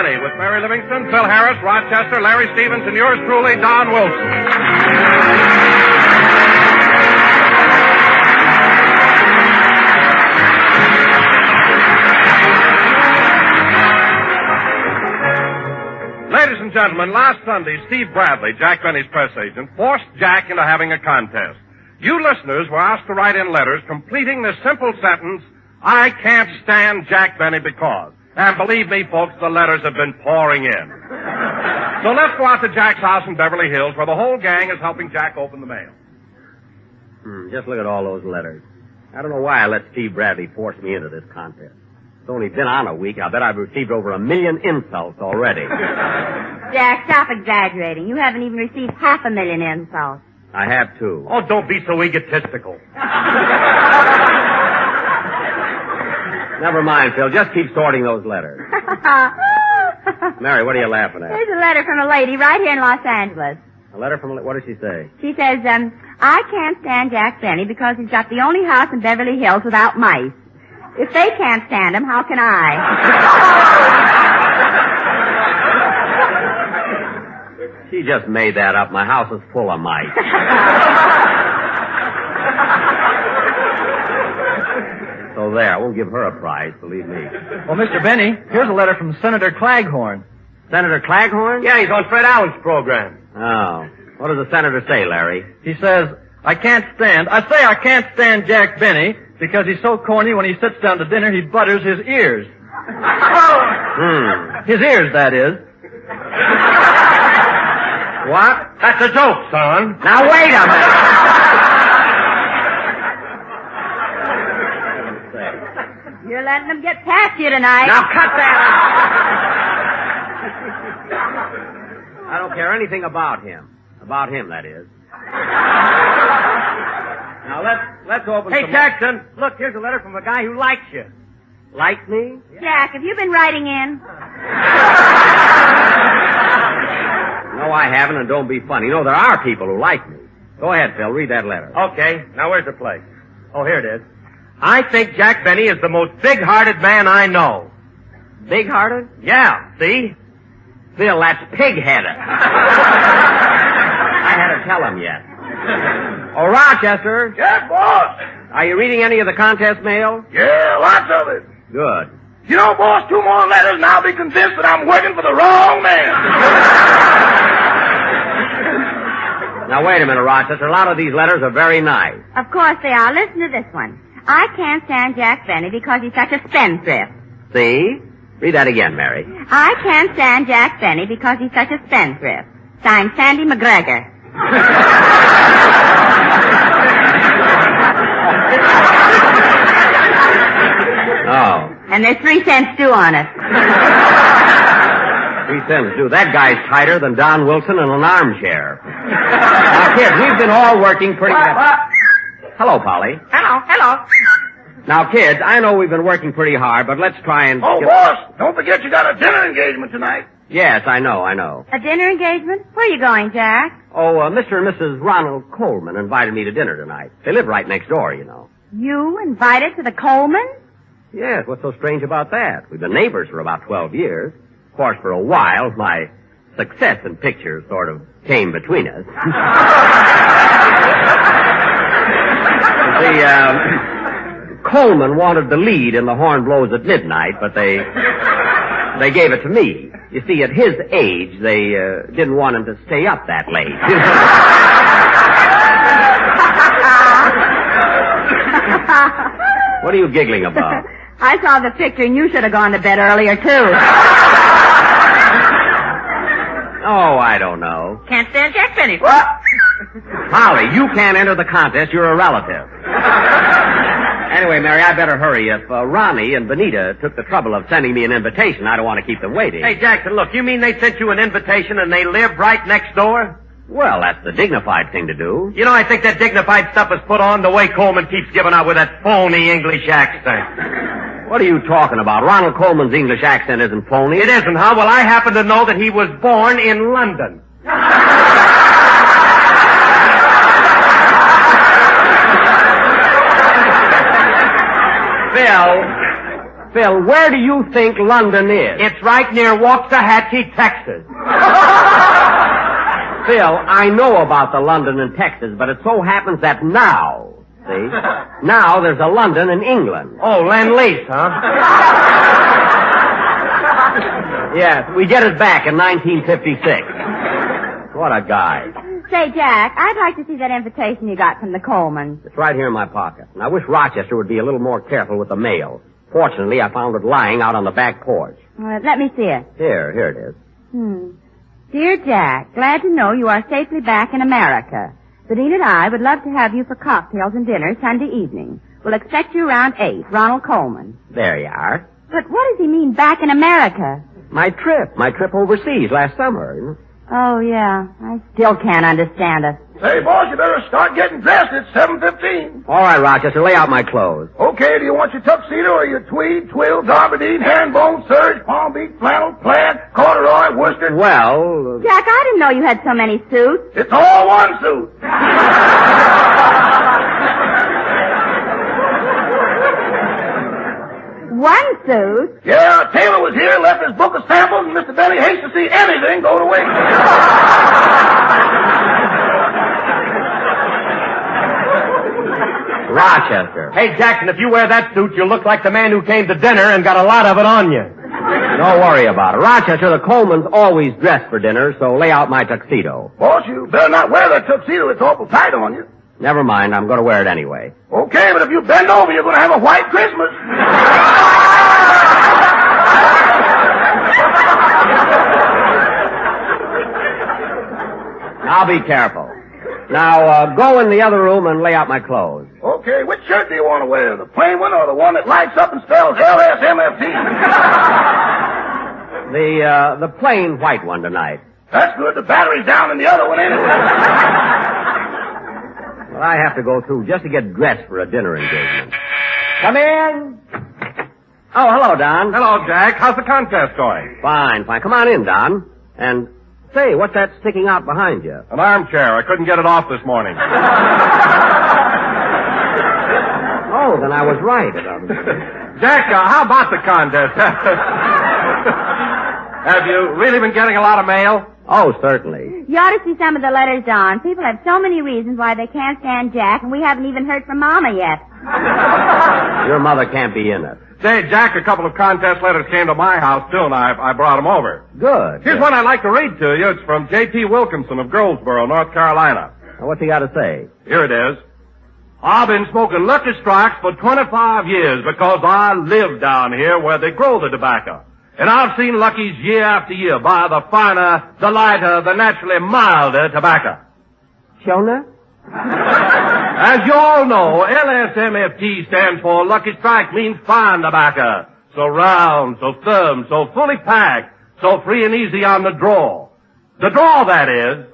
Benny with Mary Livingston, Phil Harris, Rochester, Larry Stevens, and yours truly, Don Wilson. Ladies and gentlemen, last Sunday, Steve Bradley, Jack Benny's press agent, forced Jack into having a contest. You listeners were asked to write in letters completing this simple sentence, I can't stand Jack Benny because. And believe me, folks, the letters have been pouring in. So let's go out to Jack's house in Beverly Hills where the whole gang is helping Jack open the mail. Just look at all those letters. I don't know why I let Steve Bradley force me into this contest. It's only been on a week. I'll bet I've received over 1 million insults already. Jack, stop exaggerating. You haven't even received 500,000 insults. I have too. Oh, don't be so egotistical. Never mind, Phil. Just keep sorting those letters. Mary, what are you laughing at? Here's a letter from a lady right here in Los Angeles. A letter from... What does she say? She says, I can't stand Jack Benny because he's got the only house in Beverly Hills without mice. If they can't stand him, how can I? She just made that up. My house is full of mice. So there, I won't give her a prize, believe me. Well, Mr. Benny, here's a letter from Senator Claghorn. Senator Claghorn? Yeah, he's on Fred Allen's program. Oh. What does the senator say, Larry? He says, I can't stand Jack Benny because he's so corny when he sits down to dinner he butters his ears. His ears, that is. What? That's a joke, son. Now, wait a minute. You're letting them get past you tonight. Now, cut that out. I don't care anything about him. About him, that is. Now, let's open Hey, some... Jackson, look, here's a letter from a guy who likes you. Like me? Jack, have you been writing in? No, I haven't, and don't be funny. No, there are people who like me. Go ahead, Phil. Read that letter. Okay, now where's the place? Oh, here it is. I think Jack Benny is the most big-hearted man I know. Big-hearted? Yeah, see? Phil, that's pig-headed. I had to tell him yet. Oh, Rochester. Yes, boss. Are you reading any of the contest mail? Yeah, lots of it. Good. You know, boss, 2 more letters and I'll be convinced that I'm working for the wrong man. Now, wait a minute, Rochester. A lot of these letters are very nice. Of course they are. Listen to this one. I can't stand Jack Benny because he's such a spendthrift. See? Read that again, Mary. I can't stand Jack Benny because he's such a spendthrift. Signed, Sandy McGregor. Oh. And there's 3 cents due on it. 3 cents due. That guy's tighter than Don Wilson in an armchair. Now, kids, we've been all working pretty... Hello, Polly. Hello. Now, kids, I know we've been working pretty hard, but let's try and... Oh, boss, don't forget you got a dinner engagement tonight. Yes, I know. A dinner engagement? Where are you going, Jack? Oh, Mr. and Mrs. Ronald Colman invited me to dinner tonight. They live right next door, you know. You invited to the Colman? Yes, what's so strange about that? We've been neighbors for about 12 years. Of course, for a while, my success in pictures sort of came between us. Colman wanted the lead in The Horn Blows at Midnight, but they gave it to me. You see, at his age, they didn't want him to stay up that late. What are you giggling about? I saw the picture and you should have gone to bed earlier, too. Oh, I don't know. Can't stand Jack Benny. What? Holly, you can't enter the contest. You're a relative. Anyway, Mary, I better hurry. If Ronnie and Benita took the trouble of sending me an invitation, I don't want to keep them waiting. Hey, Jackson, look, you mean they sent you an invitation and they live right next door? Well, that's the dignified thing to do. You know, I think that dignified stuff is put on the way Colman keeps giving out with that phony English accent. What are you talking about? Ronald Colman's English accent isn't phony. It isn't, huh? Well, I happen to know that he was born in London. Phil, where do you think London is? It's right near Waxahachie, Texas. Phil, I know about the London in Texas, but it so happens that now, see? Now there's a London in England. Oh, Lend-Lease, huh? Yes, we get it back in 1956. What a guy. Say, Jack, I'd like to see that invitation you got from the Colmans. It's right here in my pocket. And I wish Rochester would be a little more careful with the mail. Fortunately, I found it lying out on the back porch. Let me see it. Here it is. Dear Jack, glad to know you are safely back in America. Benita and I would love to have you for cocktails and dinner Sunday evening. We'll expect you around 8. Ronald Colman. There you are. But what does he mean, back in America? My trip overseas last summer. Oh, yeah. I still can't understand it. Say, boss, you better start getting dressed. It's 7:15. All right, Rochester, lay out my clothes. Okay, do you want your tuxedo or your tweed, twill, garbardine, herringbone, serge, palm beach, flannel, plaid, corduroy, worsted? Well... Jack, I didn't know you had so many suits. It's all one suit. One suit? Yeah, Taylor was here, left his book of samples, and Mr. Benny hates to see anything go to waste. Rochester. Hey, Jackson, if you wear that suit, you'll look like the man who came to dinner and got a lot of it on you. Don't worry about it. Rochester, the Colmans always dress for dinner, so lay out my tuxedo. Boss, you better not wear that tuxedo. It's awful tight on you. Never mind, I'm going to wear it anyway. Okay, but if you bend over, you're going to have a white Christmas. I'll be careful. Now, go in the other room and lay out my clothes. Okay, which shirt do you want to wear? The plain one or the one that lights up and spells LSMFT? The plain white one tonight. That's good. The battery's down in the other one anyway. Well, I have to go through just to get dressed for a dinner engagement. Come in. Oh, hello, Don. Hello, Jack. How's the contest going? Fine. Come on in, Don. And, say, what's that sticking out behind you? An armchair. I couldn't get it off this morning. Oh, then I was right. Jack, how about the contest? Have you really been getting a lot of mail? Oh, certainly. You ought to see some of the letters, Don. People have so many reasons why they can't stand Jack, and we haven't even heard from Mama yet. Your mother can't be in it. Say, Jack, a couple of contest letters came to my house, too, and I brought them over. Good. Here's one I'd like to read to you. It's from J.P. Wilkinson of Goldsboro, North Carolina. Now, what's he got to say? Here it is. I've been smoking Lucky Strikes for 25 years because I live down here where they grow the tobacco. And I've seen Lucky's year after year buy the finer, the lighter, the naturally milder tobacco. Shona? As you all know, LSMFT stands for Lucky Strike, means fine tobacco. So round, so firm, so fully packed, so free and easy on the draw. The draw, that is.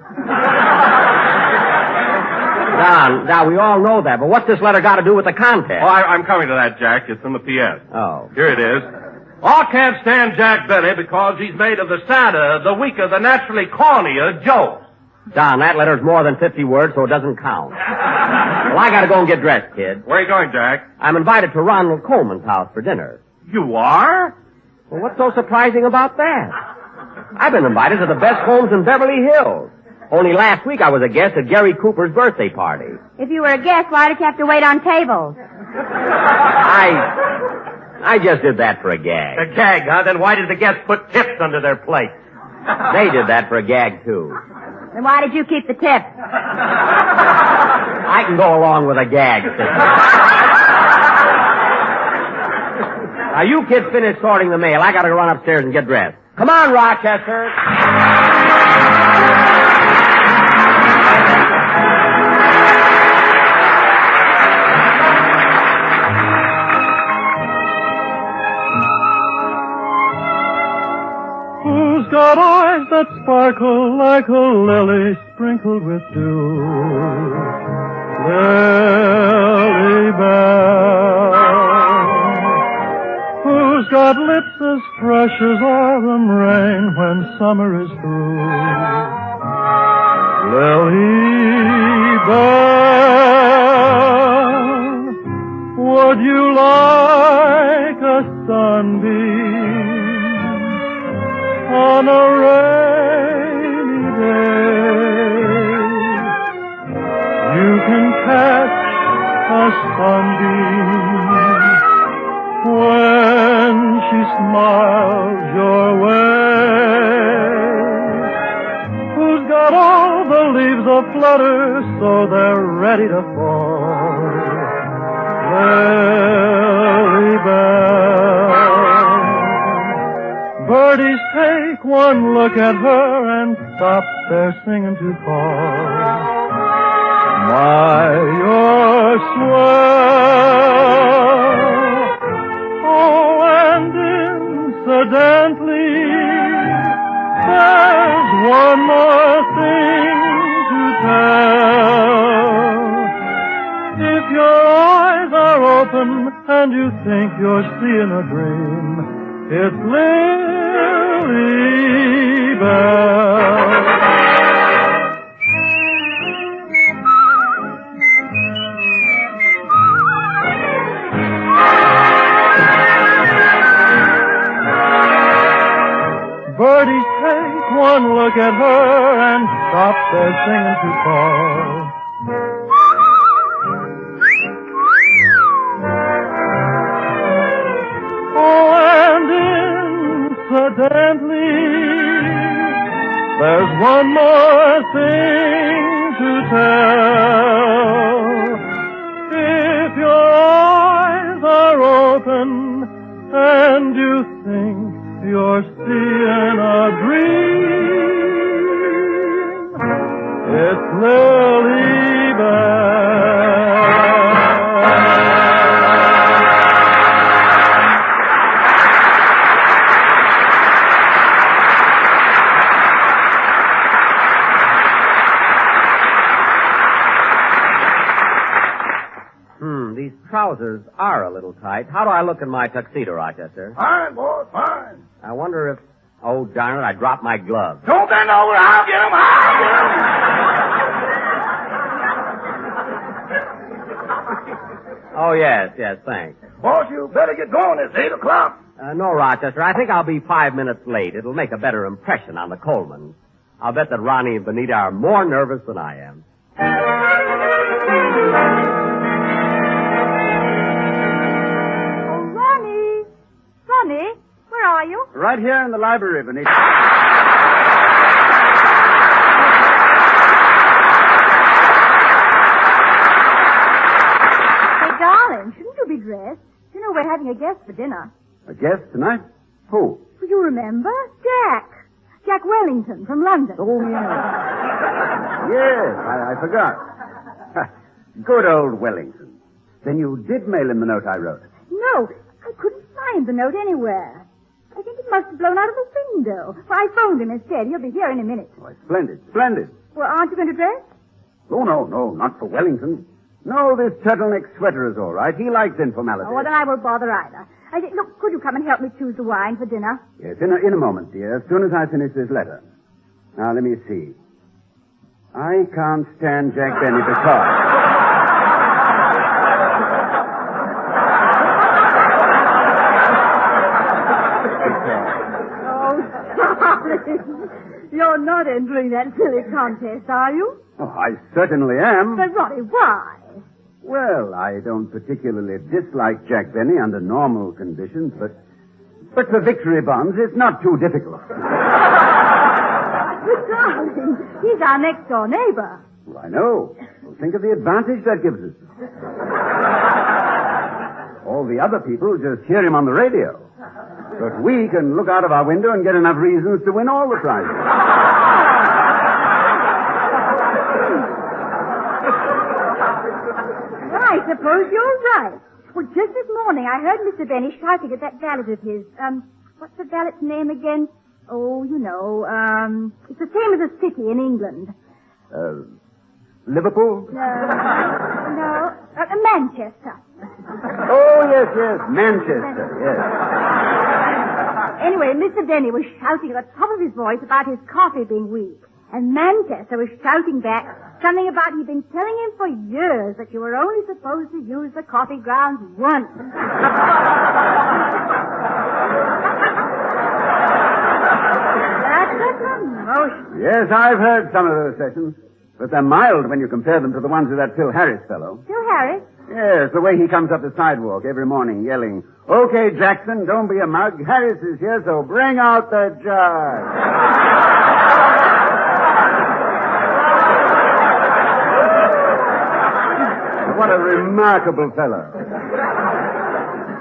Don, we all know that, but what's this letter got to do with the contest? Oh, I'm coming to that, Jack. It's in the P.S. Oh. Here it is. I can't stand Jack Benny because he's made of the sadder, the weaker, the naturally cornier jokes. Don, that letter's more than 50 words, so it doesn't count. Well, I gotta go and get dressed, kid. Where are you going, Jack? I'm invited to Ronald Colman's house for dinner. You are? Well, what's so surprising about that? I've been invited to the best homes in Beverly Hills. Only last week I was a guest at Gary Cooper's birthday party. If you were a guest, why did you have to wait on tables? I just did that for a gag. A gag, huh? Then why did the guests put tips under their plates? They did that for a gag, too. Then why did you keep the tip? I can go along with a gag, sister. Now, you kids finish sorting the mail. I gotta run upstairs and get dressed. Come on, Rochester. Who's got eyes that sparkle like a lily sprinkled with dew? Lily Bell. Who's got lips as fresh as autumn rain when summer is through? Lily Bell. Would you like a sun sunbeam. When she smiles your way, who's got all the leaves aflutter so they're ready to fall? Lily Bell. Birdies take one look at her and stop their singing to call. My, you're swell. Oh, and incidentally, there's one more thing to tell. If your eyes are open and you think you're seeing a dream, it's Lily Bell. Birdies take one look at her and stop their singing to call. Oh, and incidentally, there's one more thing to tell. If your eyes are open and you think you're seeing a dream, it's Lily Bell. These trousers are a little tight. How do I look in my tuxedo, Rochester? Fine, boy, fine. I wonder if... Oh, darn it, I dropped my gloves. Don't bend over. I'll get him. I'll get him. Oh, yes, thanks. Boss, you better get going. It's 8 o'clock. No, Rochester, I think I'll be 5 minutes late. It'll make a better impression on the Colmans. I'll bet that Ronnie and Benita are more nervous than I am. Ronnie, where are you? Right here in the library, Benita. Hey, darling, shouldn't you be dressed? You know we're having a guest for dinner. A guest tonight? Who? Do you remember? Jack Wellington from London. Oh, yes. Yes, I forgot. Good old Wellington. Then you did mail him the note I wrote. No, I couldn't find the note anywhere. I think it must have blown out of the window. Well, I phoned him instead. He'll be here in a minute. Why, splendid, splendid. Well, aren't you going to dress? Oh, no, not for Wellington. No, this turtleneck sweater is all right. He likes informality. Oh, well, then I won't bother either. Look, could you come and help me choose the wine for dinner? Yes, in a moment, dear, as soon as I finish this letter. Now, let me see. I can't stand Jack Benny because... You're not entering that silly contest, are you? Oh, I certainly am. But, Ronnie, why? Well, I don't particularly dislike Jack Benny under normal conditions, but for victory bonds, it's not too difficult. But, darling, he's our next-door neighbor. Well, I know. Well, think of the advantage that gives us. All the other people just hear him on the radio. But we can look out of our window and get enough reasons to win all the prizes. Well, I suppose you're right. Well, just this morning I heard Mr. Benny shouting at that valet of his. What's the valet's name again? Oh, you know, it's the same as a city in England. Liverpool? No, Manchester. Oh, yes, Manchester, yes. Anyway, Mr. Benny was shouting at the top of his voice about his coffee being weak. And Manchester was shouting back something about he'd been telling him for years that you were only supposed to use the coffee grounds once. That's a promotion. Yes, I've heard some of those sessions. But they're mild when you compare them to the ones of that Phil Harris fellow. Phil Harris? Yes, the way he comes up the sidewalk every morning yelling, "Okay, Jackson, don't be a mug. Harris is here, so bring out the jug." What a remarkable fellow.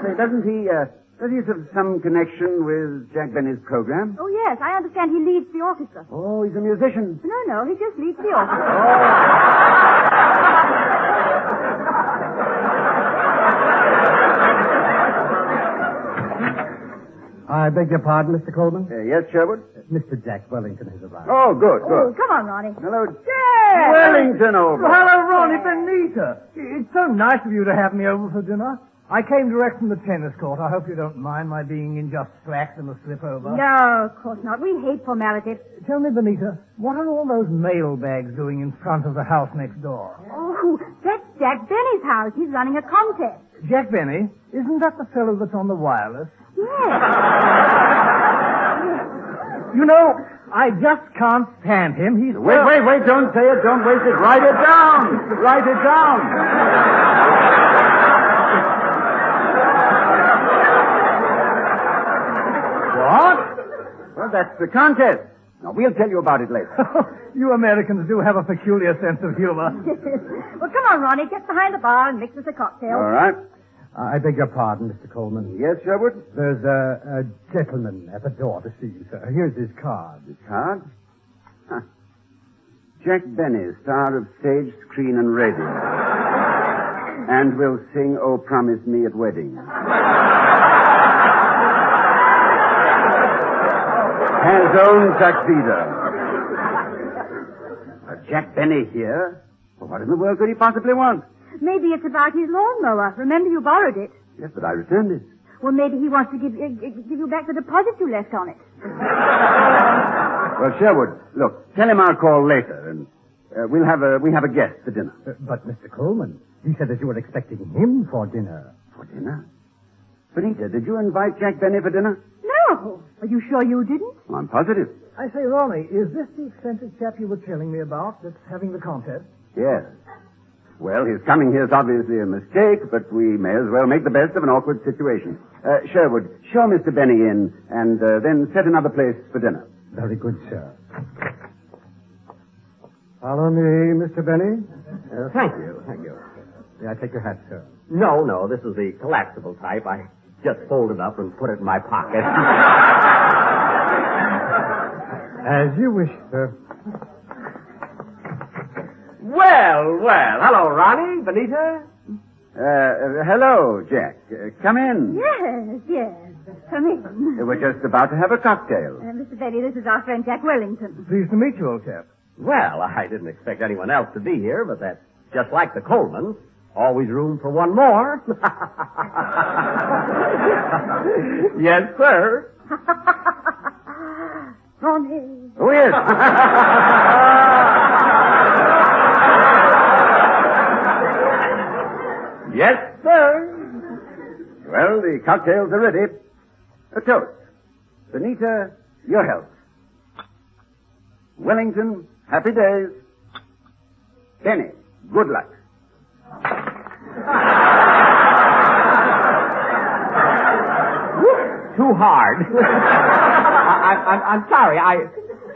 Say, does he have some connection with Jack Benny's program? Oh, yes, I understand he leads the orchestra. Oh, he's a musician. No, he just leads the orchestra. I beg your pardon, Mr. Colman? Yes, Sherwood? Mr. Jack Wellington has arrived. Oh, good. Oh, come on, Ronnie. Hello, Jack! Wellington, old boy. Hello, Ronnie Benita. It's so nice of you to have me over for dinner. I came direct from the tennis court. I hope you don't mind my being in just slacks and a slip over. No, of course not. We hate formality. Tell me, Benita, what are all those mail bags doing in front of the house next door? Oh, that's Jack Benny's house. He's running a contest. Jack Benny? Isn't that the fellow that's on the wireless? Yes. You know, I just can't stand him. He's... Wait, don't say it. Don't waste it. Write it down. Write it down. What? Well, that's the contest. Now, we'll tell you about it later. You Americans do have a peculiar sense of humor. Well, come on, Ronnie. Get behind the bar and mix us a cocktail. All right. I beg your pardon, Mr. Coleman. Yes, Sherwood? There's a gentleman at the door to see you, sir. Here's his card. His card? Huh. Jack Benny, star of stage, screen, and radio. And will sing Oh Promise Me at Wedding. Has own tuxedo. Jack Benny here? Well, what in the world could he possibly want? Maybe it's about his lawnmower. Remember you borrowed it. Yes, but I returned it. Well, maybe he wants to give you back the deposit you left on it. Well, Sherwood, look, tell him I'll call later, and we have a guest for dinner. But, Mr. Coleman, you said that you were expecting him for dinner. For dinner? Benita, did you invite Jack Benny for dinner? No. Are you sure you didn't? Well, I'm positive. I say, Ronnie, is this the eccentric chap you were telling me about that's having the contest? Yes. Well, his coming here is obviously a mistake, but we may as well make the best of an awkward situation. Sherwood, show Mr. Benny in, and then set another place for dinner. Very good, sir. Follow me, Mr. Benny. Thank you. May I take your hat, sir? No, this is the collapsible type. I just fold it up and put it in my pocket. As you wish, sir. Well. Hello, Ronnie, Benita. Hello, Jack. Come in. Yes. Come in. We're just about to have a cocktail. Mr. Benny, this is our friend Jack Wellington. Pleased to meet you, old chap. Well, I didn't expect anyone else to be here, but that's just like the Colmans. Always room for one more. Yes, sir. Ronnie. Oh, yes. Yes, sir. Well, the cocktails are ready. A toast. Benita, your health. Wellington, happy days. Benny, good luck. Too hard. I'm sorry.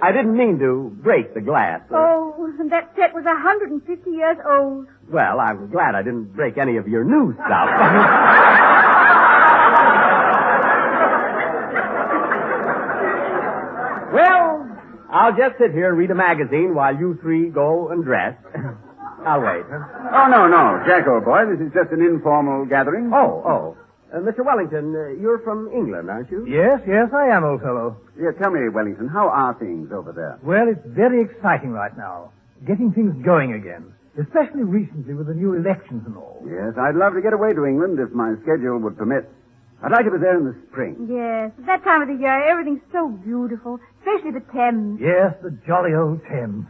I didn't mean to break the glass. Oh, and that set was 150 years old. Well, I'm glad I didn't break any of your new stuff. Well, I'll just sit here and read a magazine while you three go and dress. I'll wait. Oh, no, Jack, old boy. This is just an informal gathering. Oh. Mr. Wellington, you're from England, aren't you? Yes, I am, old fellow. Yeah, tell me, Wellington, how are things over there? Well, it's very exciting right now. Getting things going again. Especially recently with the new elections and all. Yes, I'd love to get away to England if my schedule would permit. I'd like to be there in the spring. Yes, at that time of the year, everything's so beautiful, especially the Thames. Yes, the jolly old Thames.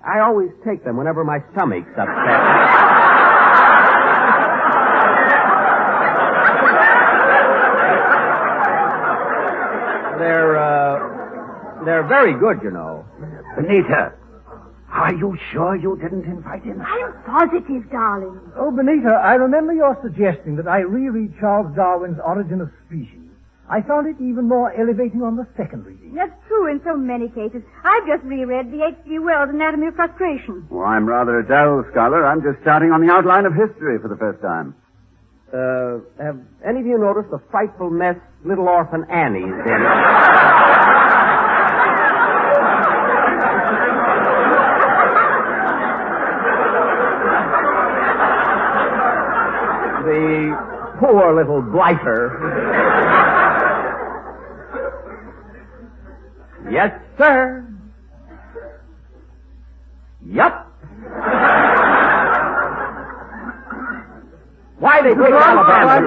I always take them whenever my stomach's upset. They're very good, you know. Benita, Are you sure you didn't invite him? I'm positive, darling. Oh, Benita, I remember your suggesting that I reread Charles Darwin's Origin of Species. I found it even more elevating on the second reading. That's true in so many cases. I've just reread the H.G. Wells Anatomy of Frustration. Well, I'm rather a dull scholar. I'm just starting on the outline of history for the first time. Have any of you noticed the frightful mess little orphan Annie's in? The poor little blighter. Yes, sir. Yup. Why they bring Alabama?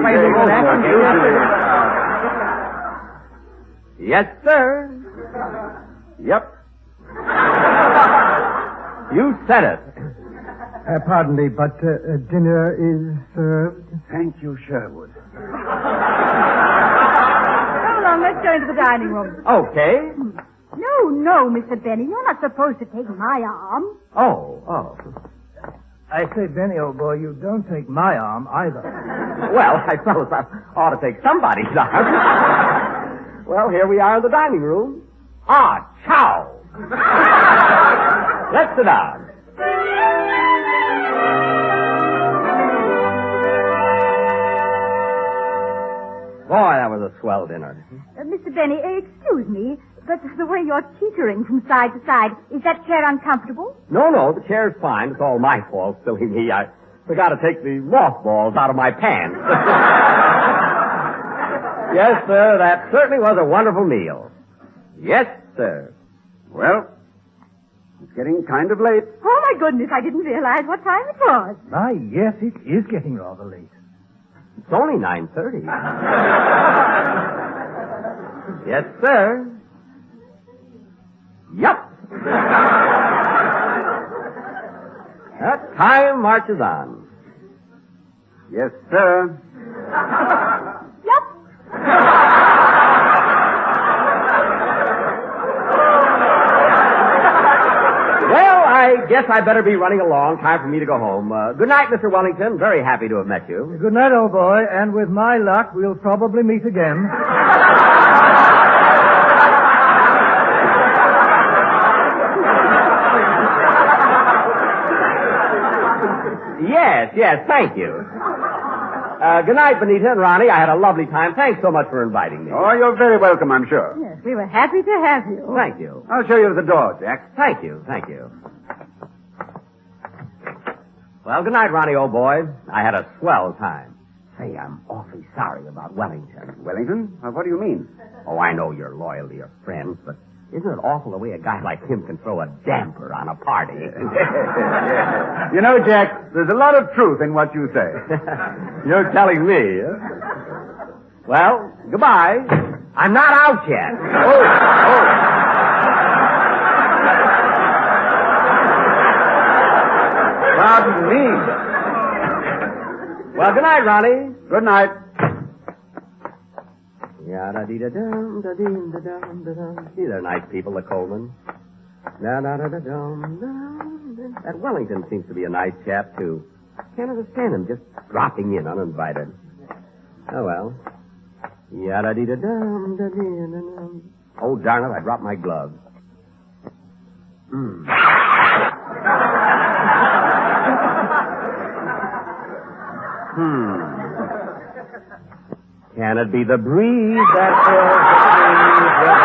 Yes, sir. Yep. You said it. Pardon me, but dinner is served. Thank you, Sherwood. Come along, let's go into the dining room. Okay. No, Mr. Benny, you're not supposed to take my arm. Oh. I say, Benny, old boy, you don't take my arm either. Well, I suppose I ought to take somebody's arm. Well, here we are in the dining room. Ah, chow. Let's sit down. Boy, that was a swell dinner. Mr. Benny, excuse me, but the way you're teetering from side to side, is that chair uncomfortable? No, the chair's fine. It's all my fault, silly me. I forgot to take the mothballs out of my pants. Yes, sir, that certainly was a wonderful meal. Yes, sir. Well, it's getting kind of late. Oh, my goodness, I didn't realize what time it was. My, yes, it is getting rather late. It's only 9:30. Yes, sir. Yup. That time marches on. Yes, sir. Yep. Well, I guess I better be running along. Time for me to go home. Good night, Mr. Wellington. Very happy to have met you. Good night, old boy, and with my luck, we'll probably meet again. Yes, thank you. Good night, Benita and Ronnie. I had a lovely time. Thanks so much for inviting me. Oh, you're very welcome, I'm sure. Yes, we were happy to have you. Thank you. I'll show you to the door, Jack. Thank you. Well, good night, Ronnie, old boy. I had a swell time. Say, I'm awfully sorry about Wellington. Wellington? What do you mean? Oh, I know you're loyal to your friends, but isn't it awful the way a guy like him can throw a damper on a party? You know, Jack, there's a lot of truth in what you say. You're telling me, huh? Well, goodbye. I'm not out yet. Pardon me. Well, good night, Ronnie. Good night. Gee, they're nice people, the Colman. That Wellington seems to be a nice chap, too. Can't understand him just dropping in uninvited. Oh, well. Oh, darn it, I dropped my gloves. Can it be the breeze that fills the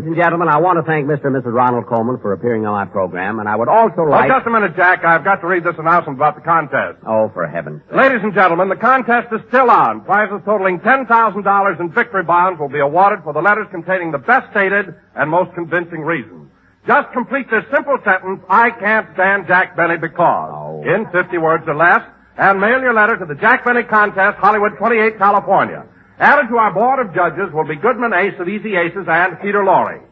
Ladies and gentlemen, I want to thank Mr. and Mrs. Ronald Colman for appearing on my program, and I would also like... Oh, just a minute, Jack. I've got to read this announcement about the contest. Oh, for heaven's sake. Ladies and gentlemen, the contest is still on. Prizes totaling $10,000 in victory bonds will be awarded for the letters containing the best stated and most convincing reasons. Just complete this simple sentence, I can't stand Jack Benny because, in 50 words or less, and mail your letter to the Jack Benny Contest, Hollywood 28, California. Added to our board of judges will be Goodman Ace of Easy Aces and Peter Lorre.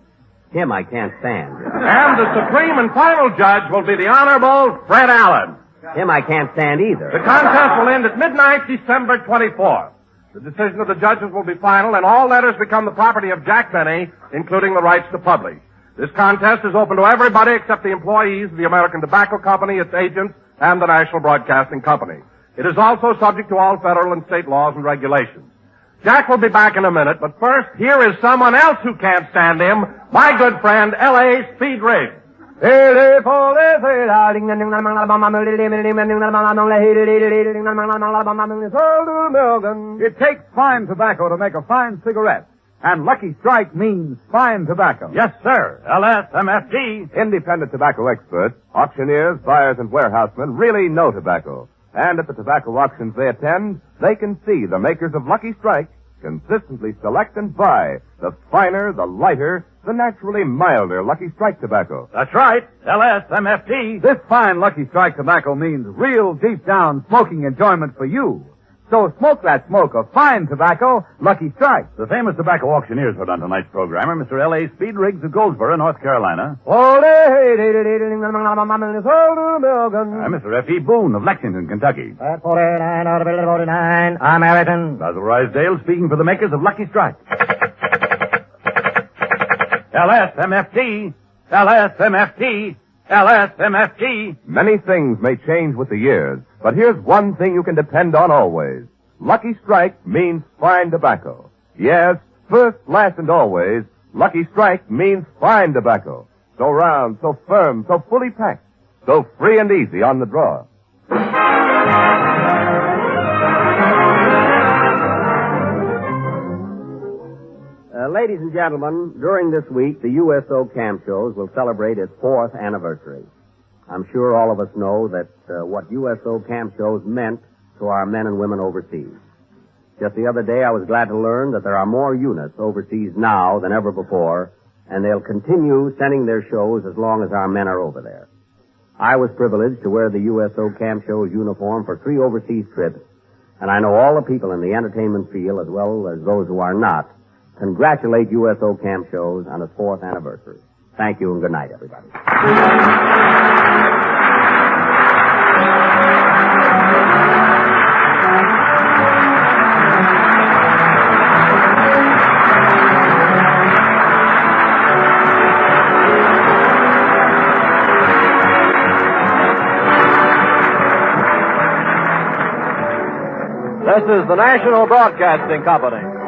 Him I can't stand. And the supreme and final judge will be the Honorable Fred Allen. Him I can't stand either. The contest will end at midnight, December 24th. The decision of the judges will be final, and all letters become the property of Jack Benny, including the rights to publish. This contest is open to everybody except the employees of the American Tobacco Company, its agents, and the National Broadcasting Company. It is also subject to all federal and state laws and regulations. Jack will be back in a minute, but first, here is someone else who can't stand him, my good friend, L.A. Speed Riggs. It takes fine tobacco to make a fine cigarette. And Lucky Strike means fine tobacco. Yes, sir. LSMFT. Independent tobacco experts, auctioneers, buyers, and warehousemen really know tobacco. And at the tobacco auctions they attend, they can see the makers of Lucky Strike consistently select and buy the finer, the lighter, the naturally milder Lucky Strike tobacco. That's right. LSMFT. This fine Lucky Strike tobacco means real deep down smoking enjoyment for you. So smoke that smoke of fine tobacco, Lucky Strike. The famous tobacco auctioneers heard on tonight's programmer, Mr. L.A. Speed Riggs of Goldsboro, North Carolina. Mr. F.E. Boone of Lexington, Kentucky. 49 out of 49, American. Basil Rysdale speaking for the makers of Lucky Strike. LSMFT. LSMFT. LSMFT. Many things may change with the years, but here's one thing you can depend on always. Lucky Strike means fine tobacco. Yes, first, last, and always, Lucky Strike means fine tobacco. So round, so firm, so fully packed, so free and easy on the draw. Ladies and gentlemen, during this week, the USO Camp Shows will celebrate its 4th anniversary. I'm sure all of us know that what USO Camp Shows meant to our men and women overseas. Just the other day, I was glad to learn that there are more units overseas now than ever before, and they'll continue sending their shows as long as our men are over there. I was privileged to wear the USO Camp Shows uniform for 3 overseas trips, and I know all the people in the entertainment field, as well as those who are not, congratulate USO Camp Shows on its 4th anniversary. Thank you and good night, everybody. This is the National Broadcasting Company.